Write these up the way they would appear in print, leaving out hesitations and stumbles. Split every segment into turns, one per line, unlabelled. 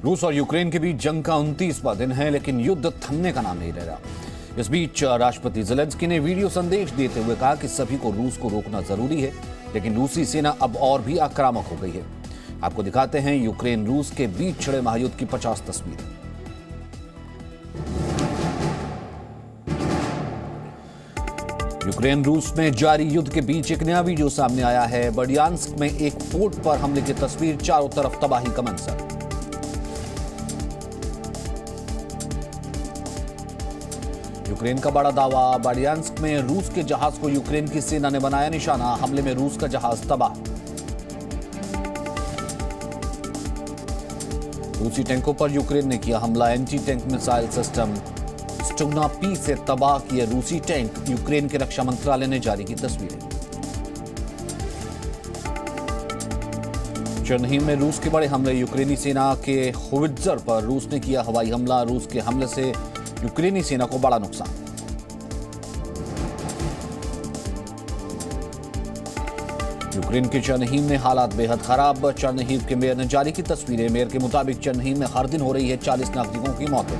रूस और यूक्रेन के बीच जंग का 29वां दिन है, लेकिन युद्ध थमने का नाम नहीं ले रहा। इस बीच राष्ट्रपति ज़ेलेंस्की ने वीडियो संदेश देते हुए कहा कि सभी को रूस को रोकना जरूरी है, लेकिन रूसी सेना अब और भी आक्रामक हो गई है। आपको दिखाते हैं यूक्रेन रूस के बीच छिड़े महायुद्ध की 50 तस्वीरें। यूक्रेन रूस में जारी युद्ध के बीच एक नया वीडियो सामने आया है। बर्डियांस्क में एक पोर्ट पर हमले की तस्वीर, चारों तरफ तबाही का मंजर। यूक्रेन का बड़ा दावा, बर्डियांस्क में रूस के जहाज को यूक्रेन की सेना ने बनाया निशाना, हमले में रूस का जहाज तबाह। रूसी टैंकों पर यूक्रेन ने किया हमला, anti tank missile system Stugna P से तबाह किए रूसी टैंक, यूक्रेन के रक्षा मंत्रालय ने जारी की तस्वीरें। चरनीहिव में रूस के बड़े हमले, यूक्रेनी सेना के होवित्जर पर रूस ने किया हवाई हमला, रूस के हमले से यूक्रेनी सेना को बड़ा नुकसान। यूक्रेन के चरनीहिव में हालात बेहद खराब, चरनीहिव के मेयर ने जारी की तस्वीरें। मेयर के मुताबिक चरनीहिव में हर दिन हो रही है 40 नागरिकों की मौतें।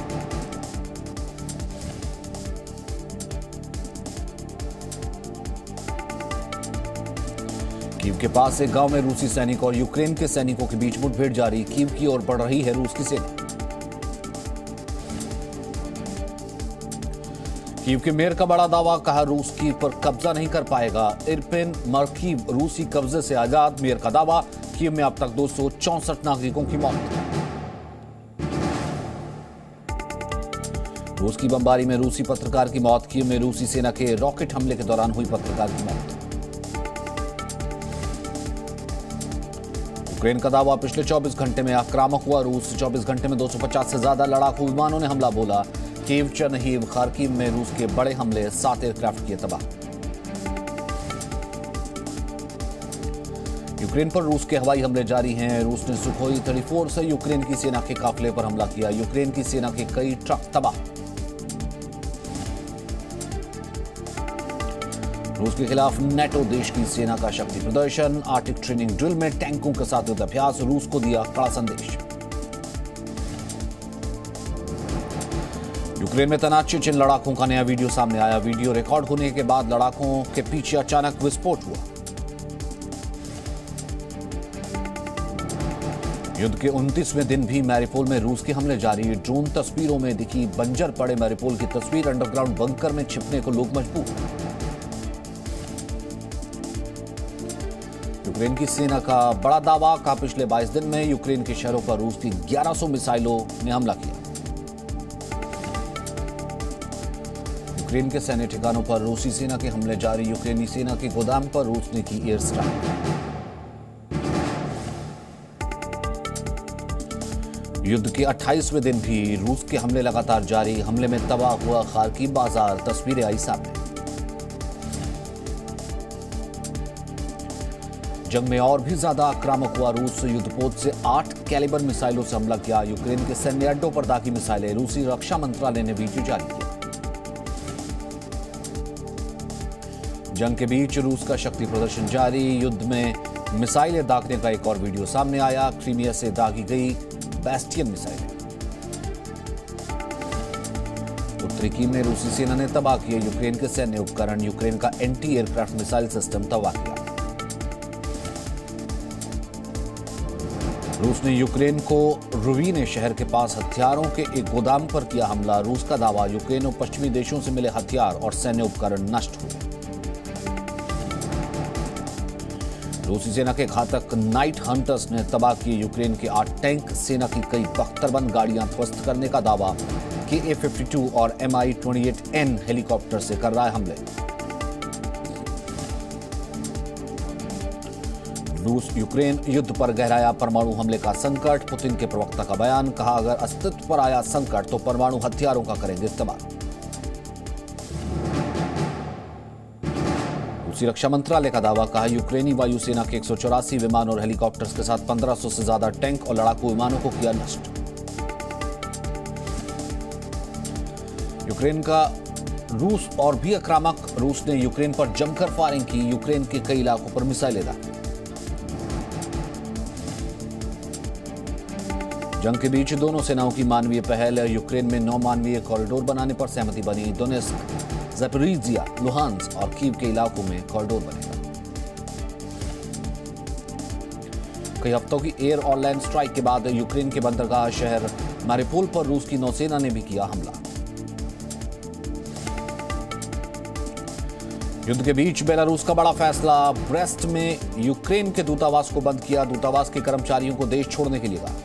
कीव के पास एक गांव में रूसी सैनिक और यूक्रेन के सैनिकों के बीच मुठभेड़ जारी, कीव की ओर बढ़ रही है रूस की सेना। कीव के मेयर का बड़ा दावा, कहा रूस कीव पर कब्जा नहीं कर पाएगा। इरपिन मर्कीव रूसी कब्जे से आजाद, मेयर का दावा। कीव में अब तक 264 नागरिकों की मौत। रूस की बमबारी में रूसी पत्रकार की मौत, कीव में रूसी सेना के रॉकेट हमले के दौरान हुई पत्रकार की मौत। यूक्रेन का दावा, पिछले 24 घंटे में आक्रामक हुआ रूस, 24 घंटे में 250 से ज्यादा लड़ाकू विमानों ने हमला बोला। कीव, चरनीहिव, खार्किव में रूस के बड़े हमले, 7 एयरक्राफ्ट किए तबाह। यूक्रेन पर रूस के हवाई हमले जारी हैं। रूस ने सुखोई 34 से यूक्रेन की सेना के काफिले पर हमला किया, यूक्रेन की सेना के कई ट्रक तबाह। रूस के खिलाफ नेटो देश की सेना का शक्ति प्रदर्शन, आर्टिक ट्रेनिंग ड्रिल में टैंकों के साथ युद्ध अभ्यास, रूस को दिया कड़ा संदेश। यूक्रेन में तैनात चेचेन लड़ाकों का नया वीडियो सामने आया। वीडियो रिकॉर्ड होने के बाद लड़ाकों के पीछे अचानक विस्फोट हुआ। युद्ध के 29वें दिन भी मैरिपोल में रूस के हमले जारी, ड्रोन तस्वीरों में दिखी बंजर पड़े मैरिपोल की तस्वीर, अंडरग्राउंड बंकर में छिपने को लोग मजबूर। यूक्रेन की सेना का बड़ा दावा, कहा पिछले 22 दिन में यूक्रेन के शहरों पर रूस की 1100 मिसाइलों ने हमला किया। यूक्रेन के सैन्य ठिकानों पर रूसी सेना के हमले जारी, यूक्रेनी सेना के गोदाम पर रूस ने की एयर स्ट्राइक। युद्ध के 28वें दिन भी रूस के हमले लगातार जारी, हमले में तबाह हुआ खार्किव बाजार, तस्वीरें आई सामने। जंग में और भी ज्यादा आक्रामक हुआ रूस, युद्धपोत से 8 कैलिबर मिसाइलों से हमला किया, यूक्रेन के सैन्य अड्डों पर दागी मिसाइलें, रूसी रक्षा मंत्रालय ने वीडियो जारी किया। जंग के बीच रूस का शक्ति प्रदर्शन जारी, युद्ध में मिसाइलें दागने का एक और वीडियो सामने आया, क्रीमिया से दागी गई बैस्टियन मिसाइलें। उत्तरी कीव में रूसी सेना ने तबाह किए यूक्रेन के सैन्य उपकरण, यूक्रेन का एंटी एयरक्राफ्ट मिसाइल सिस्टम तबाह किया। रूस ने यूक्रेन को रुवीने शहर के पास हथियारों के एक गोदाम पर किया हमला, रूस का दावा, यूक्रेन और पश्चिमी देशों से मिले हथियार और सैन्य उपकरण नष्ट हुए। रूसी सेना के घातक नाइट हंटर्स ने तबाह किए यूक्रेन के 8 टैंक, सेना की कई बख्तरबंद गाड़ियां ध्वस्त करने का दावा, KA-52 और Mi-28N हेलीकॉप्टर से कर रहा है हमले। रूस यूक्रेन युद्ध पर गहराया परमाणु हमले का संकट, पुतिन के प्रवक्ता का बयान, कहा अगर अस्तित्व पर आया संकट तो परमाणु हथियारों का करेंगे इस्तेमाल। रूसी रक्षा मंत्रालय का दावा, कहा यूक्रेनी वायुसेना के 184 विमान और हेलीकॉप्टर्स के साथ 1500 से ज्यादा टैंक और लड़ाकू विमानों को किया नष्ट। यूक्रेन का रूस और भी आक्रामक, रूस ने यूक्रेन पर जमकर फायरिंग की, यूक्रेन के कई इलाकों पर मिसाइलें दागी। जंग के बीच दोनों सेनाओं की मानवीय पहल, यूक्रेन में 9 मानवीय कॉरिडोर बनाने पर सहमति बनी। डोनेस्क, ज़ैपोरिज़िया, लुहांस्क और कीव के इलाकों में कॉरिडोर बनेगा। कई हफ्तों की एयर और लैंड स्ट्राइक के बाद यूक्रेन के बंदरगाह शहर मारिउपोल पर रूस की नौसेना ने भी किया हमला। युद्ध के बीच बेलारूस का बड़ा फैसला, ब्रेस्ट में यूक्रेन के दूतावास को बंद किया। दूतावास के कर्मचारियों को देश छोड़ने के लिए कहा।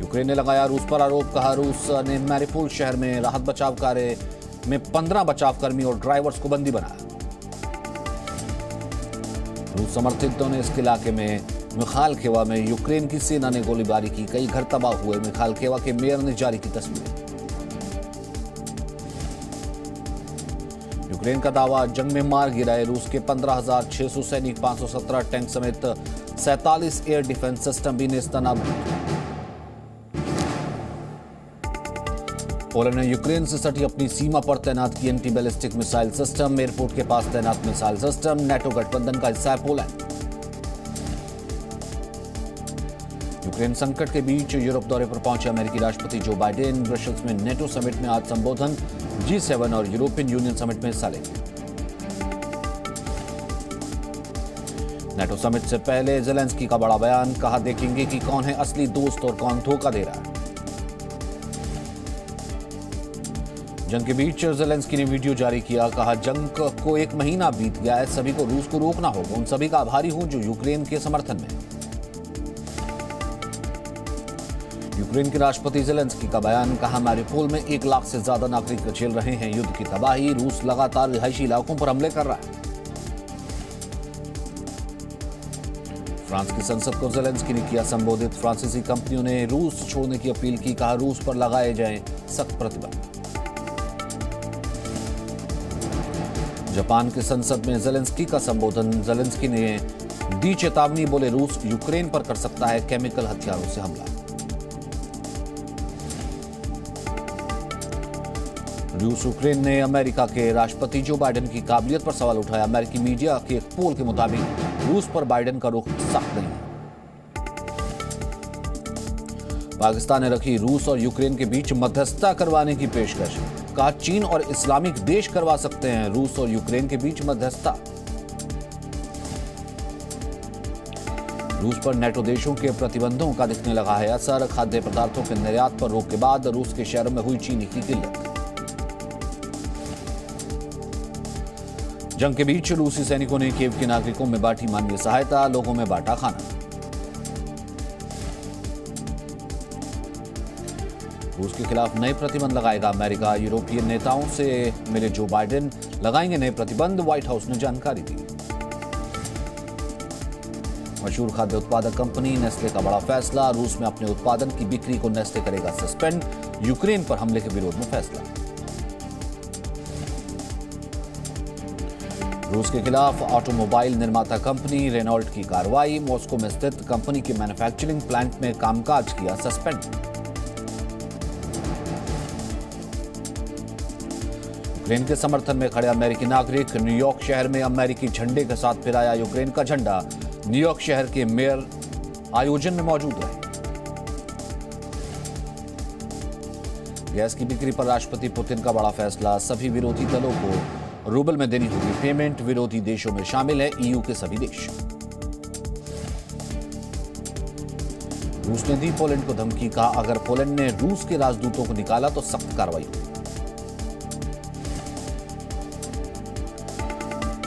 यूक्रेन ने लगाया रूस पर आरोप, कहा रूस ने मारिउपोल शहर में राहत बचाव कार्य में 15 बचावकर्मी और ड्राइवर्स को बंदी बनाया। रूस समर्थित डोनेस्क इलाके में मिखालकेवा में यूक्रेन की सेना ने गोलीबारी की, कई घर तबाह हुए। मिखालकेवा के मेयर ने जारी की तस्वीरें। यूक्रेन का दावा, जंग में मार गिराए रूस के 15,600 सैनिक, 517 टैंक समेत 47 एयर डिफेंस सिस्टम भी नेस्तनाबूद। पोलैंड ने यूक्रेन से सटी अपनी सीमा पर तैनात की anti ballistic missile system. Airport के पास तैनात मिसाइल सिस्टम नेटो गठबंधन का हिस्सा है पोलैंड। यूक्रेन संकट के बीच यूरोप दौरे पर पहुंचे अमेरिकी राष्ट्रपति जो बाइडेन। ब्रसेल्स में नेटो समिट में आज संबोधन। G7 और यूरोपियन यूनियन समिट में हिस्सा लेंगे। नेटो समिट से पहले ज़ेलेंस्की का बड़ा बयान, कहा देखेंगे कि कौन है असली दोस्त और कौन धोखा दे रहा है। जंग के बीच ज़ेलेंस्की ने वीडियो जारी किया, कहा जंग को 1 महीना बीत गया है, सभी को रूस को रोकना होगा। उन सभी का आभारी हूं जो यूक्रेन के समर्थन में। यूक्रेन के राष्ट्रपति ज़ेलेंस्की का बयान, कहा मारिउपोल में 1 लाख से ज्यादा नागरिक झेल रहे हैं युद्ध की तबाही। रूस लगातार रिहायशी इलाकों पर हमले कर रहा है। फ्रांस की संसद को ज़ेलेंस्की ने किया संबोधित। फ्रांसीसी कंपनियों ने रूस छोड़ने की अपील की, कहा रूस पर लगाए जाएं सख्त प्रतिबंध। जापान की संसद में ज़ेलेंस्की का संबोधन। ज़ेलेंस्की ने दी चेतावनी, बोले रूस यूक्रेन पर कर सकता है केमिकल हथियारों से हमला। रूस यूक्रेन ने अमेरिका के राष्ट्रपति जो बाइडेन की काबिलियत पर सवाल उठाया। अमेरिकी मीडिया के एक पोल के मुताबिक रूस पर बाइडेन का रुख सख्त नहीं है। पाकिस्तान ने रखी रूस और यूक्रेन के बीच मध्यस्थता करवाने की पेशकश, कहा चीन और इस्लामिक देश करवा सकते हैं रूस और यूक्रेन के बीच मध्यस्थता। रूस पर नेटो देशों के प्रतिबंधों का दिखने लगा है असर। खाद्य पदार्थों के निर्यात पर रोक के बाद रूस के शहरों में हुई चीनी की किल्लत। जंग के बीच रूसी सैनिकों ने कीव के नागरिकों में बांटी मानवीय सहायता, लोगों में बांटा खाना। रूस के खिलाफ नए प्रतिबंध लगाएगा अमेरिका। यूरोपीय नेताओं से मिले जो बाइडेन, लगाएंगे नए प्रतिबंध, व्हाइट हाउस ने जानकारी दी। मशहूर खाद्य उत्पादक कंपनी नेस्ले का बड़ा फैसला, रूस में अपने उत्पादन की बिक्री को नेस्ले करेगा सस्पेंड। यूक्रेन पर हमले के विरोध में फैसला। रूस के खिलाफ ऑटोमोबाइल निर्माता कंपनी रेनॉल्ट की कार्रवाई। मॉस्को में स्थित कंपनी के मैन्युफैक्चरिंग प्लांट में कामकाज किया सस्पेंड। यूक्रेन के समर्थन में खड़े अमेरिकी नागरिक। न्यूयॉर्क शहर में अमेरिकी झंडे के साथ फहराया यूक्रेन का झंडा। न्यूयॉर्क शहर के मेयर आयोजन में मौजूद रहे। गैस की बिक्री पर राष्ट्रपति पुतिन का बड़ा फैसला। सभी विरोधी दलों को रूबल में देनी होगी पेमेंट। विरोधी देशों में शामिल है ईयू के सभी देश। रूस ने दी पोलैंड को धमकी, कहा अगर पोलैंड ने रूस के राजदूतों को निकाला तो सख्त कार्रवाई होगी।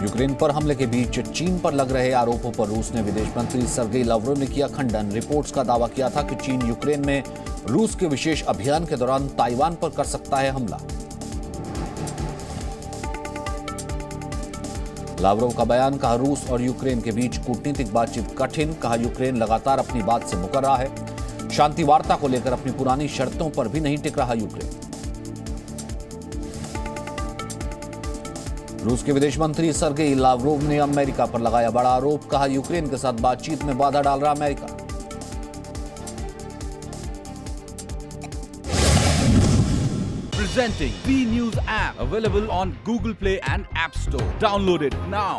यूक्रेन पर हमले के बीच चीन पर लग रहे आरोपों पर रूस ने विदेश मंत्री सर्गेई लावरोव ने किया खंडन। रिपोर्ट्स का दावा किया था कि चीन यूक्रेन में रूस के विशेष अभियान के दौरान ताइवान पर कर सकता है हमला। लावरोव का बयान, कहा रूस और यूक्रेन के बीच कूटनीतिक बातचीत कठिन। कहा यूक्रेन लगातार अपनी बात से मुकर रहा है। शांति वार्ता को लेकर अपनी पुरानी शर्तों पर भी नहीं टिक रहा यूक्रेन। रूस के विदेश मंत्री सर्गेई लावरोव ने अमेरिका पर लगाया बड़ा आरोप। कहा यूक्रेन के साथ बातचीत में बाधा डाल रहा America.
Presenting B News app, available on Google Play and App Store. Download it now.